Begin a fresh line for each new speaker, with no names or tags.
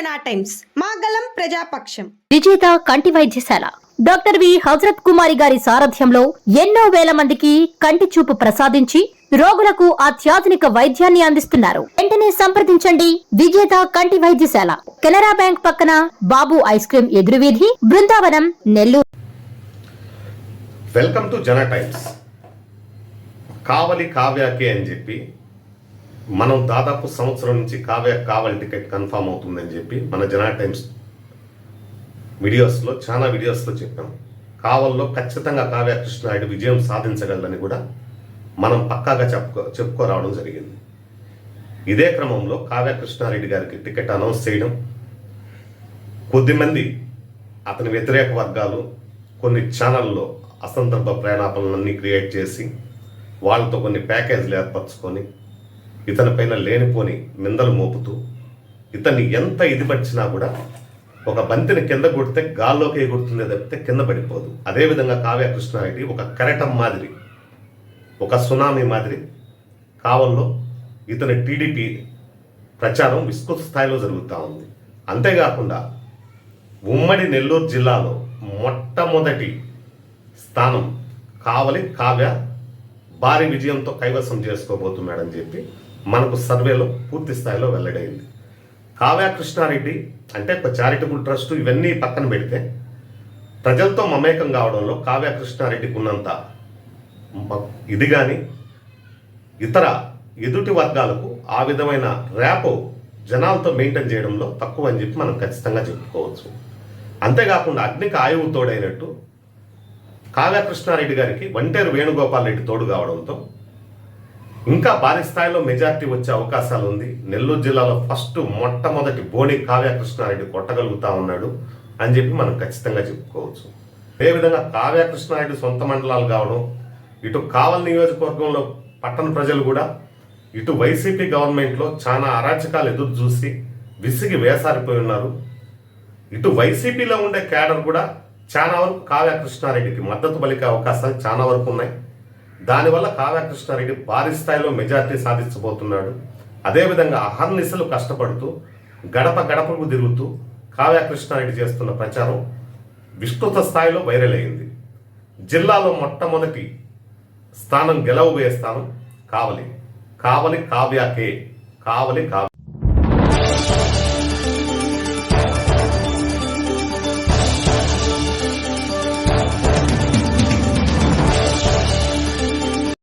జనా టైమ్స్ మాగలం ప్రజాపక్షం.
విజేత కంటి వైద్యశాల డాక్టర్ వి హజరత్ కుమారి గారి సారథ్యంలో ఎన్నో వేల మందికి కంటి చూపు ప్రసాదించి రోగులకు అత్యాధునిక వైద్యాన్ని అందిస్తున్నారు. వెంటనే సంప్రదించండి. విజేత కంటి వైద్యశాల, కెనరా బ్యాంక్ పక్కన, బాబు ఐస్ క్రీమ్ ఎదురువీధి, Brindavanam, Nellore.
Welcome to Jana times. Kavali కావ్యాకే అని చెప్పి మనం దాదాపు సంవత్సరం నుంచి కావలి టికెట్ కన్ఫామ్ అవుతుందని చెప్పి మన జనా టైమ్స్ చాలా వీడియోస్లో చెప్పాం. కావల్లో ఖచ్చితంగా కావ్య కృష్ణారెడ్డి విజయం సాధించగలదని కూడా మనం పక్కాగా చెప్పుకోరావడం జరిగింది. ఇదే క్రమంలో కావ్య కృష్ణారెడ్డి గారికి టికెట్ అనౌన్స్ చేయడం, కొద్దిమంది అతని వ్యతిరేక వర్గాలు కొన్ని ఛానల్లో అసందర్భ ప్రేరణాపనలన్నీ క్రియేట్ చేసి వాళ్ళతో కొన్ని ప్యాకేజీలు ఏర్పరచుకొని ఇతని పైన లేనిపోని నిందలు మోపుతూ ఇతన్ని ఎంత ఇదిపరిచినా కూడా ఒక బంతిని కింద కొడితే గాల్లోకి ఎగురుతుందే తప్పితే కింద పడిపోదు. అదేవిధంగా కావ్య కృష్ణారెడ్డి ఒక కెరటం మాదిరి, ఒక సునామీ మాదిరి కావల్లో ఇతని టీడీపీ ప్రచారం విస్తృత స్థాయిలో జరుగుతూ ఉంది. అంతేకాకుండా ఉమ్మడి నెల్లూరు జిల్లాలో మొట్టమొదటి స్థానం కావలి కావ్య భారీ విజయంతో కైవసం చేసుకోబోతున్నాడని చెప్పి మనకు సర్వేలో పూర్తి స్థాయిలో వెల్లడైంది. కావ్య కృష్ణారెడ్డి అంటే ఒక చారిటబుల్ ట్రస్ట్ ఇవన్నీ పక్కన పెడితే ప్రజలతో మమేకం కావడంలో కావ్య కృష్ణారెడ్డికి ఉన్నంత ఇది కానీ ఇతర ఎదుటి వర్గాలకు ఆ విధమైన ర్యాపో జనాలతో మెయింటైన్ చేయడంలో తక్కువ అని చెప్పి మనం ఖచ్చితంగా చెప్పుకోవచ్చు. అంతేకాకుండా అగ్నికి ఆయువు తోడైనట్టు కావ్య కృష్ణారెడ్డి గారికి వంటేరు వేణుగోపాల్ రెడ్డి తోడు కావడంతో ఇంకా భారీ స్థాయిలో మెజార్టీ వచ్చే అవకాశాలు ఉంది. నెల్లూరు జిల్లాలో మొట్టమొదటి బోని కావ్య కృష్ణారెడ్డి కొట్టగలుగుతా ఉన్నాడు అని చెప్పి మనం ఖచ్చితంగా చెప్పుకోవచ్చు. అదేవిధంగా కావ్య కృష్ణారెడ్డి సొంత మండలాలు కావడం, ఇటు కావలి నియోజకవర్గంలో పట్టణ ప్రజలు కూడా ఇటు వైసీపీ గవర్నమెంట్లో చాలా అరాచకాలు ఎదురు చూసి విసిగి వేసారిపోయి ఉన్నారు. ఇటు వైసీపీలో ఉండే క్యాడర్ కూడా చాలా వరకు కావ్య కృష్ణారెడ్డికి మద్దతు పలికే అవకాశాలు చాలా వరకు ఉన్నాయి. దానివల్ల కావ్య కృష్ణారెడ్డి భారీ స్థాయిలో మెజార్టీ సాధించబోతున్నాడు. అదేవిధంగా అహర్నిశలు కష్టపడుతూ గడప గడపకు తిరుగుతూ కావ్య కృష్ణారెడ్డి చేస్తున్న ప్రచారం విస్తృత స్థాయిలో వైరల్ అయింది. జిల్లాలో మొట్టమొదటి స్థానం గెలవబోయే స్థానం కావలి కావ్యాకే. కావలి కావ్య